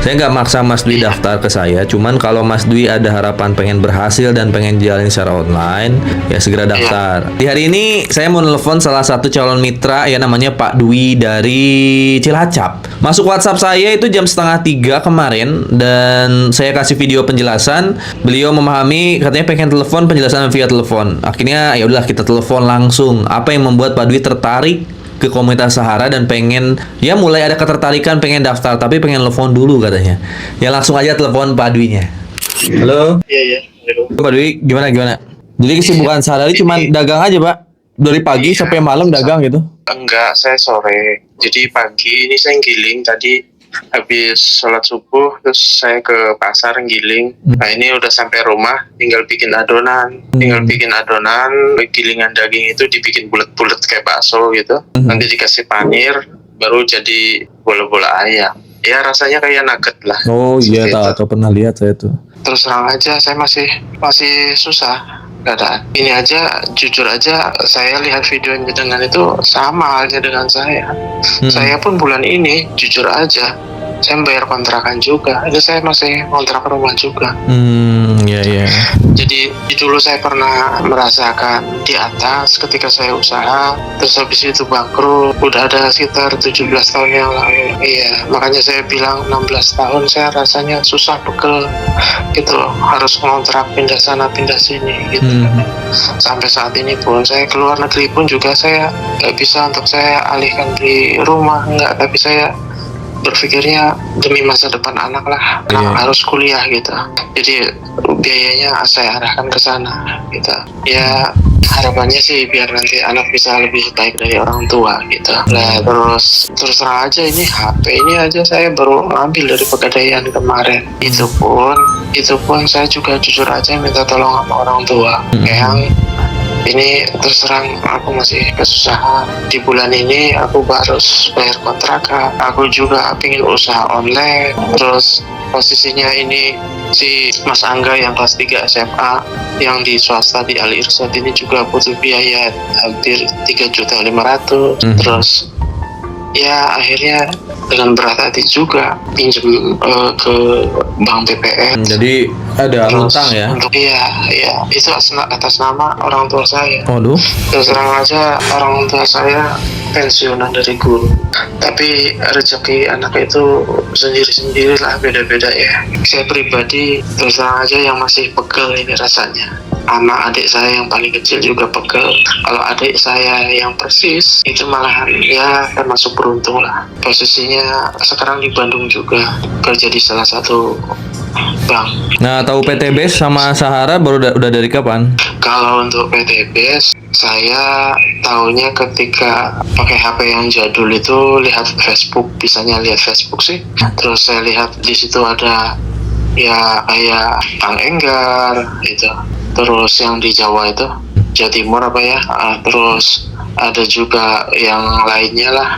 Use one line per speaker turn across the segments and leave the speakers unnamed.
Saya nggak maksa Mas Dwi daftar ke saya, cuman kalau Mas Dwi ada harapan pengen berhasil dan pengen jalanin secara online, ya segera daftar. Di hari ini saya mau nelfon salah satu calon mitra ya, namanya Pak Dwi dari Cilacap. Masuk WhatsApp saya itu jam 2:30 kemarin dan saya kasih video penjelasan. Beliau memahami, katanya pengen telepon, penjelasan via telepon. Akhirnya ya udahlah kita telepon langsung. Apa yang membuat Pak Dwi tertarik ke komunitas Sahara dan pengen ya mulai ada ketertarikan pengen daftar, tapi pengen telepon dulu katanya. Ya langsung aja telepon Pak Dwi-nya. Halo.
Iya. Halo.
Pak Dwi, gimana? Jadi kesibukan sehari-hari cuma dagang aja, Pak? Dari pagi sampai malam dagang gitu?
Enggak, saya sore. Jadi pagi ini saya giling tadi habis sholat subuh, terus saya ke pasar giling. Nah ini udah sampai rumah, tinggal bikin adonan. Gilingan daging itu dibikin bulat-bulat kayak bakso gitu. Nanti dikasih panir, baru jadi bola-bola ayam. Ya rasanya kayak nugget lah.
Oh iya, tahu pernah lihat saya tuh.
Terus terang aja saya masih susah keadaan. Ini aja, jujur aja, saya lihat videonya dengan itu sama halnya dengan saya. Saya pun bulan ini, jujur aja, saya membayar kontrakan juga. Ini saya masih kontrak rumah juga.
Iya.
Jadi dulu saya pernah merasakan di atas ketika saya usaha, terus habis itu bangkrut. Udah ada sekitar 17 tahun yang lalu. Iya, makanya saya bilang 16 tahun saya rasanya susah pegel gitu, harus ngontrak pindah sana pindah sini gitu. Sampai saat ini pun saya keluar negeri pun juga saya nggak bisa untuk saya alihkan di rumah, nggak, tapi saya berpikirnya demi masa depan anak lah, anak harus kuliah gitu. Jadi biayanya saya arahkan ke sana gitu. Ya harapannya sih biar nanti anak bisa lebih baik dari orang tua gitu. Nah terus terang aja, ini HP ini aja saya baru ngambil dari Pegadaian kemarin. Itu pun saya juga jujur aja minta tolong sama orang tua. Yang ini terus terang aku masih kesusahan. Di bulan ini aku harus bayar kontrakan. Aku juga pengen usaha online. Terus posisinya ini si Mas Angga yang kelas 3 SMA yang di swasta di Ali Irsyad ini juga butuh biaya hampir 3.500.000. Terus ya akhirnya dengan berat hati juga pinjem ke bank BPN.
Jadi ada utang ya?
Iya, itu atas nama orang tua saya.
Waduh.
Terus terang aja orang tua saya pensiunan dari guru. Tapi rezeki anak itu sendiri-sendiri lah, beda-beda ya. Saya pribadi terus terang aja yang masih pegel ini rasanya. Anak adik saya yang paling kecil juga pegel. Kalau adik saya yang persis itu malahan ya termasuk beruntung lah. Posisinya sekarang di Bandung juga, kerja di salah satu bank.
Nah, tahu PTBS sama Sahara baru udah dari kapan?
Kalau untuk PTBS saya tahunya ketika pakai HP yang jadul itu, lihat Facebook, bisanya lihat Facebook sih. Terus saya lihat di situ ada ya kayak Kang Enggar gitu. Terus yang di Jawa itu, Jawa Timur apa ya, terus ada juga yang lainnya lah.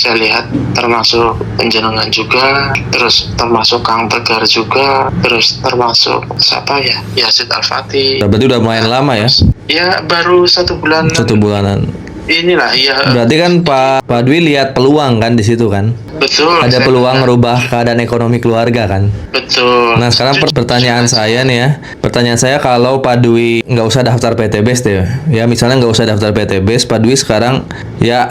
Saya lihat termasuk Penjenengan juga, terus termasuk Kang Tegar juga, terus termasuk siapa ya, Yazid Al-Fatih.
Berarti udah lumayan lama ya?
Ya baru 1 bulan.
1 bulanan.
Inilah ya.
Berarti kan Pak Dwi lihat peluang kan di situ kan?
Betul.
Ada peluang merubah keadaan ekonomi keluarga kan?
Betul.
Nah sekarang pertanyaan saya nih ya. Pertanyaan saya, kalau Pak Dwi nggak usah daftar PTBS deh. Ya misalnya nggak usah daftar PTBS, Pak Dwi sekarang ya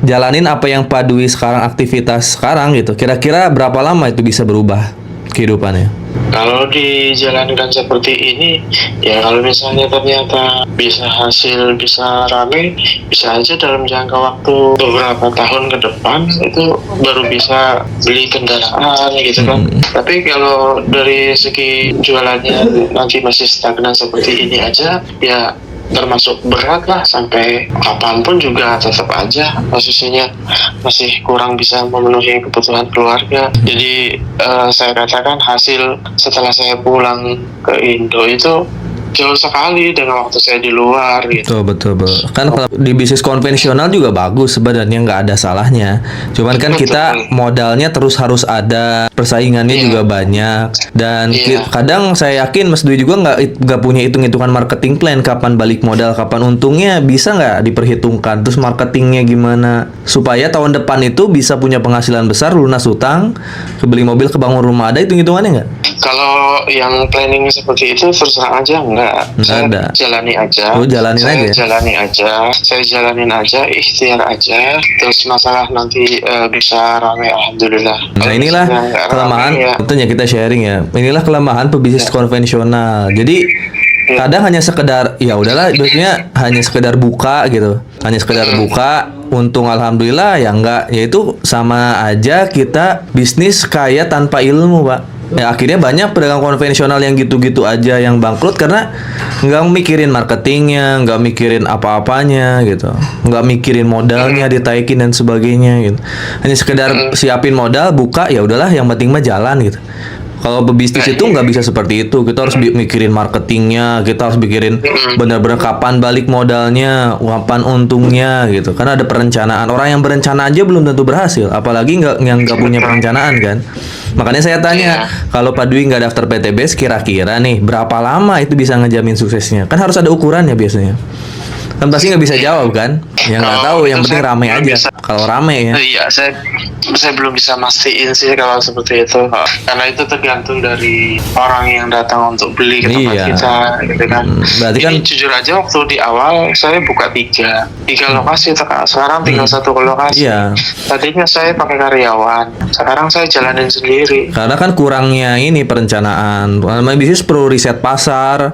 jalanin apa yang Pak Dwi sekarang, aktivitas sekarang gitu. Kira-kira berapa lama itu bisa berubah kehidupannya?
Kalau dijalankan seperti ini, ya kalau misalnya ternyata bisa hasil, bisa rame, bisa aja dalam jangka waktu beberapa tahun ke depan itu baru bisa beli kendaraan gitu kan. Tapi kalau dari segi jualannya nanti masih stagnan seperti ini aja, ya termasuk berat lah, sampai kapanpun juga tetap aja posisinya masih kurang bisa memenuhi kebutuhan keluarga. Jadi saya katakan hasil setelah saya pulang ke Indo itu jauh sekali dengan waktu saya di luar gitu.
Betul. Kan kalau di bisnis konvensional juga bagus sebenarnya, nggak ada salahnya. Cuman kan kita modalnya terus harus ada, persaingannya juga banyak. Dan kadang saya yakin Mas Dwi juga nggak punya hitung-hitungan marketing plan, kapan balik modal, kapan untungnya, bisa nggak diperhitungkan. Terus marketingnya gimana supaya tahun depan itu bisa punya penghasilan besar, lunas utang, kebeli mobil, kebangun rumah. Ada hitung-hitungannya nggak?
Kalau yang planning seperti itu terus terang aja enggak
ada.
Jalani aja. Saya jalanin aja, ikhtiar aja. Terus masalah nanti bisa ramai, alhamdulillah.
Nah inilah kelemahan, tentunya kita sharing ya. Inilah kelemahan pebisnis konvensional. Jadi kadang hanya sekedar ya udahlah, biasanya hanya sekedar buka gitu, hanya sekedar buka. Untung alhamdulillah ya enggak, yaitu sama aja kita bisnis kaya tanpa ilmu, Pak. Ya akhirnya banyak pedagang konvensional yang gitu-gitu aja yang bangkrut karena nggak mikirin marketingnya, nggak mikirin apa-apanya gitu, nggak mikirin modalnya ditaikin dan sebagainya gitu. Hanya sekedar siapin modal, buka, ya udahlah, yang penting mah jalan gitu. Kalau pebisnis itu nggak bisa seperti itu. Kita harus mikirin marketingnya, kita harus mikirin benar-benar kapan balik modalnya, kapan untungnya gitu. Karena ada perencanaan. Orang yang berencana aja belum tentu berhasil, apalagi yang nggak punya perencanaan kan. Makanya saya tanya, kalau Pak Dwi nggak daftar PTBS, kira-kira nih berapa lama itu bisa ngejamin suksesnya? Kan harus ada ukurannya biasanya. Kan pasti nggak bisa jawab kan? Ya nggak tahu, yang penting rame aja. Kalau rame ya.
Iya, saya belum bisa mastiin sih kalau seperti itu. Karena itu tergantung dari orang yang datang untuk beli ke tempat kita, gitu kan.
Berarti kan
jujur aja waktu di awal saya buka tiga lokasi, sekarang tinggal satu lokasi.
Iya.
Tadinya saya pakai karyawan, sekarang saya jalanin sendiri.
Karena kan kurangnya ini perencanaan. Namanya bisnis perlu riset pasar,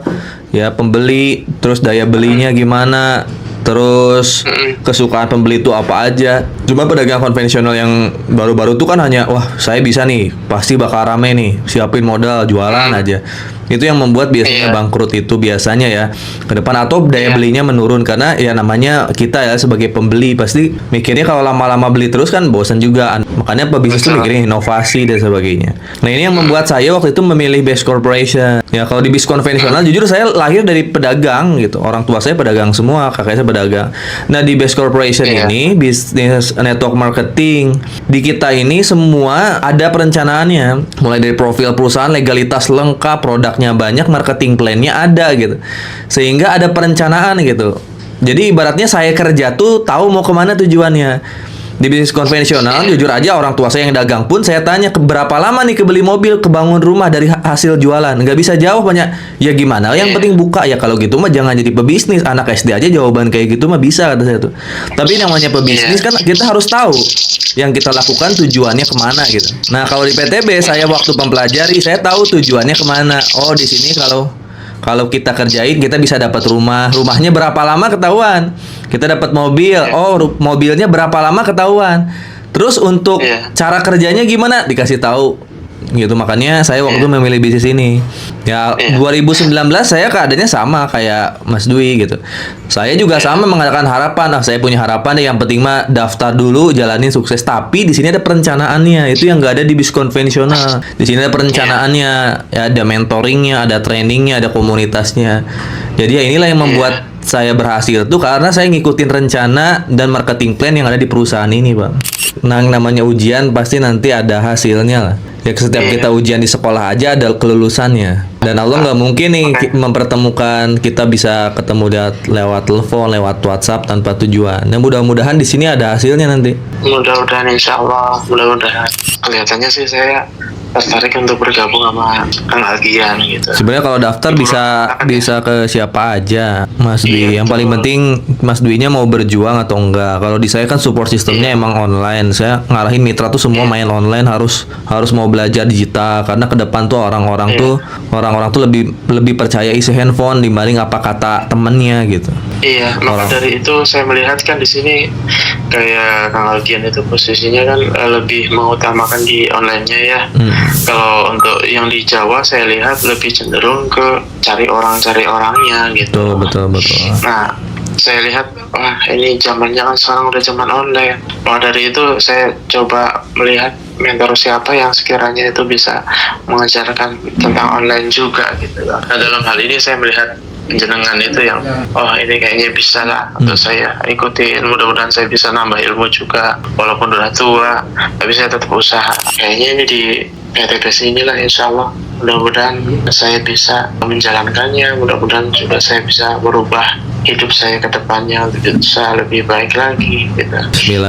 ya pembeli, terus daya belinya gimana, terus kesukaan pembeli itu apa aja. Cuma pedagang konvensional yang baru-baru tuh kan hanya wah saya bisa nih, pasti bakal rame nih, siapin modal, jualan aja. Itu yang membuat biasanya bangkrut itu biasanya ya ke depan, atau daya belinya menurun karena ya namanya kita ya sebagai pembeli pasti mikirnya kalau lama-lama beli terus kan bosan juga. Makanya pebisnis tuh mikirin inovasi dan sebagainya. Nah ini yang membuat saya waktu itu memilih Best Corporation. Ya kalau di bisnis konvensional jujur saya lahir dari pedagang gitu. Orang tua saya pedagang semua, kakak saya pedagang. Nah di Best Corporation ini bisnis network marketing, di kita ini semua ada perencanaannya, mulai dari profil perusahaan, legalitas lengkap, produknya banyak, marketing plan-nya ada gitu, sehingga ada perencanaan gitu. Jadi ibaratnya saya kerja tuh tahu mau kemana tujuannya. Di bisnis konvensional jujur aja orang tua saya yang dagang pun saya tanya berapa lama nih kebeli mobil, kebangun rumah dari hasil jualan, nggak bisa jawab, banyak ya gimana, yang penting buka. Ya kalau gitu mah jangan jadi pebisnis, anak SD aja jawaban kayak gitu mah bisa, kata saya tuh. Tapi namanya pebisnis kan kita harus tahu yang kita lakukan tujuannya kemana gitu. Nah kalau di PTB saya waktu mempelajari saya tahu tujuannya kemana. Oh di sini kalau kita kerjain kita bisa dapat rumahnya berapa lama ketahuan. Kita dapat mobil, mobilnya berapa lama ketahuan. Terus untuk cara kerjanya gimana dikasih tahu gitu. Makanya saya waktu itu memilih bisnis ini. Ya 2019 saya keadaannya sama kayak Mas Dwi gitu. Saya juga sama mengadakan harapan. Saya punya harapan yang penting mah daftar dulu, jalanin sukses. Tapi di sini ada perencanaannya. Itu yang nggak ada di bis konvensional. Di sini ada perencanaannya, ya ada mentoringnya, ada trainingnya, ada komunitasnya. Jadi ya inilah yang membuat saya berhasil tuh karena saya ngikutin rencana dan marketing plan yang ada di perusahaan ini, Bang. Nah, namanya ujian pasti nanti ada hasilnya lah. Ya setiap kita ujian di sekolah aja ada kelulusannya. Dan Allah nggak mungkin nih mempertemukan kita bisa ketemu lewat telepon, lewat WhatsApp tanpa tujuan. Nah, mudah-mudahan di sini ada hasilnya nanti.
Mudah-mudahan, insya Allah, mudah-mudahan. Kelihatannya sih saya tertarik untuk bergabung sama Kang Algian gitu.
Sebenarnya kalau daftar bisa ke siapa aja, Mas Dwi. Yang paling penting Mas Dwi-nya mau berjuang atau enggak. Kalau di saya kan support sistemnya emang online. Saya ngarahin mitra tuh semua main online, harus mau belajar digital karena ke depan tuh orang-orang tuh lebih percaya isi handphone dibanding apa kata temennya gitu.
Iya, maka dari itu saya melihat kan di sini kayak Kang Algian itu posisinya kan lebih mengutamakan di online-nya ya. Kalau untuk yang di Jawa saya lihat lebih cenderung ke cari orangnya gitu.
Betul.
Nah, saya lihat, wah ini zamannya kan sekarang udah zaman online. Maka dari itu saya coba melihat mentor siapa yang sekiranya itu bisa mengajarkan tentang online juga gitu. Nah, dalam hal ini saya melihat jenengan itu yang, oh ini kayaknya bisa lah untuk saya ikutin. Mudah-mudahan saya bisa nambah ilmu juga, walaupun udah tua, tapi saya tetap usaha. Kayaknya ini di PTBS inilah, insya Allah mudah-mudahan saya bisa menjalankannya. Mudah-mudahan juga saya bisa merubah hidup saya ke depannya bisa lebih baik lagi gitu.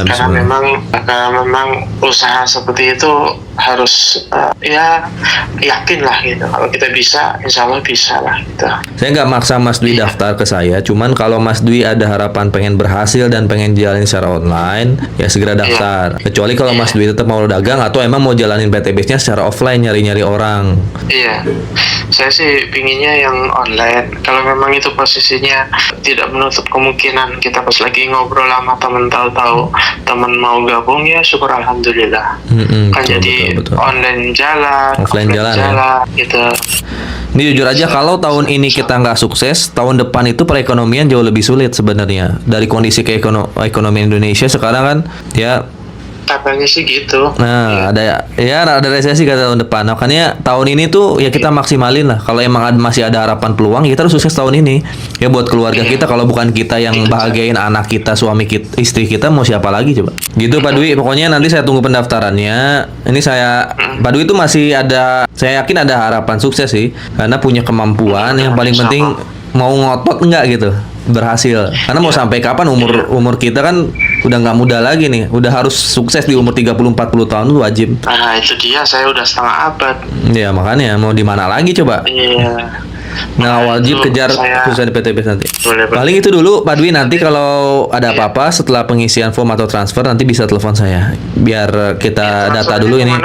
Karena memang usaha seperti itu harus ya yakin lah gitu. Kalau kita bisa, insya Allah bisa lah gitu.
Saya nggak maksa Mas Dwi daftar ke saya, cuman kalau Mas Dwi ada harapan pengen berhasil dan pengen jalanin secara online, ya segera daftar. Kecuali kalau Mas Dwi tetap mau dagang atau emang mau jalanin PTBS-nya secara offline, nyari-nyari orang.
Iya, saya sih pinginnya yang online. Kalau memang itu posisinya tidak menutup kemungkinan kita pas lagi ngobrol sama teman, tahu-tahu teman mau gabung, ya syukur alhamdulillah. Kan betul, jadi betul. Online jalan, offline jalan ya? Gitu.
Ini jujur aja, kalau tahun ini kita nggak sukses, tahun depan itu perekonomian jauh lebih sulit sebenarnya. Dari kondisi ekonomi Indonesia sekarang kan, ya
katanya sih gitu.
Nah, ada resesi kata tahun depan. Makanya tahun ini tuh ya kita maksimalin lah. Kalau emang masih ada harapan peluang, ya kita harus sukses tahun ini. Ya buat keluarga kita, kalau bukan kita yang bahagiain anak kita, suami kita, istri kita, mau siapa lagi coba? Gitu Pak Dwi. Pokoknya nanti saya tunggu pendaftarannya. Ini Pak Dwi itu masih ada, saya yakin ada harapan sukses sih, karena punya kemampuan. Yang paling penting mau ngotot enggak gitu, berhasil. Karena mau sampai kapan, umur kita kan udah nggak muda lagi nih, udah harus sukses di umur 30-40 tahun itu wajib.
Nah itu dia, saya udah setengah abad.
Ya makanya mau di mana lagi coba?
Iya.
Nah wajib kejar khususnya di PTBS nanti. Paling itu dulu Pak Dwi, nanti kalau ada apa-apa setelah pengisian form atau transfer nanti bisa telepon saya, biar kita data dulu ini.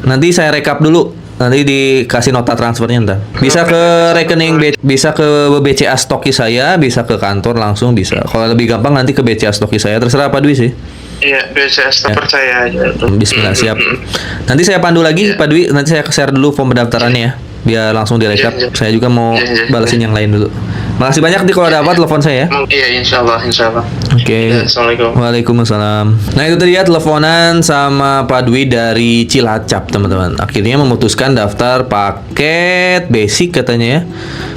Nanti saya rekap dulu. Nanti dikasih nota transfernya ntar. Bisa ke rekening, bisa ke BCA Stoki saya, bisa ke kantor langsung bisa. Kalau lebih gampang nanti ke BCA Stoki saya, terserah Pak Dwi sih.
Iya, BCA Stoki percaya aja.
Bismillah, siap. Nanti saya pandu lagi Pak Dwi, nanti saya share dulu form pendaftarannya ya, biar langsung direkap. Saya juga mau balesin yang lain dulu. Makasih banyak nih, kalau dapat telepon saya ya.
Iya, insya Allah.
Oke.
Assalamualaikum.
Waalaikumsalam. Nah itu tadi ya teleponan sama Pak Dwi dari Cilacap teman-teman. Akhirnya memutuskan daftar paket basic katanya ya.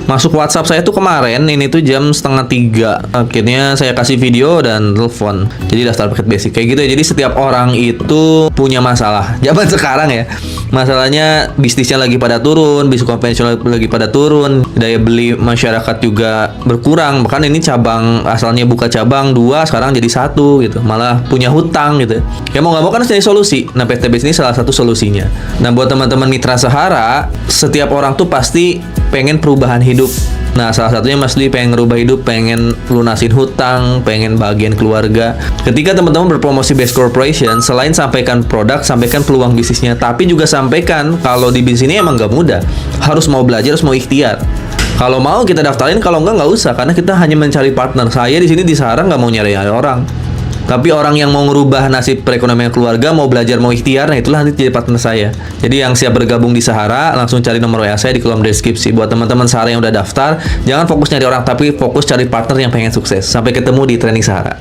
Masuk WhatsApp saya tuh kemarin, ini tuh jam 2:30. Akhirnya saya kasih video dan telepon. Jadi daftar paket basic kayak gitu ya. Jadi setiap orang itu punya masalah. Zaman sekarang ya, masalahnya bisnisnya lagi pada turun, bisnis konvensional lagi pada turun, daya beli masyarakat juga berkurang. Bahkan ini cabang, asalnya buka cabang 2, sekarang jadi 1 gitu. Malah punya hutang gitu. Ya mau nggak mau kan harus jadi solusi. Nah PTBS ini salah satu solusinya. Nah buat teman-teman mitra Sahara, setiap orang tuh pasti pengen perubahan hidup. Nah salah satunya Mas Dwi pengen ngerubah hidup, pengen lunasin hutang, pengen bagian keluarga. Ketika teman-teman berpromosi Best Corporation, selain sampaikan produk, sampaikan peluang bisnisnya, tapi juga sampaikan kalau di bisnis ini emang nggak mudah. Harus mau belajar, harus mau ikhtiar. Kalau mau kita daftarin, kalau nggak usah, karena kita hanya mencari partner. Saya di sini di Sahara nggak mau nyari orang, tapi orang yang mau ngerubah nasib perekonomian keluarga, mau belajar, mau ikhtiar, nah itulah nanti jadi partner saya. Jadi yang siap bergabung di Sahara, langsung cari nomor WA saya di kolom deskripsi. Buat teman-teman Sahara yang udah daftar, jangan fokus nyari orang, tapi fokus cari partner yang pengen sukses. Sampai ketemu di Training Sahara.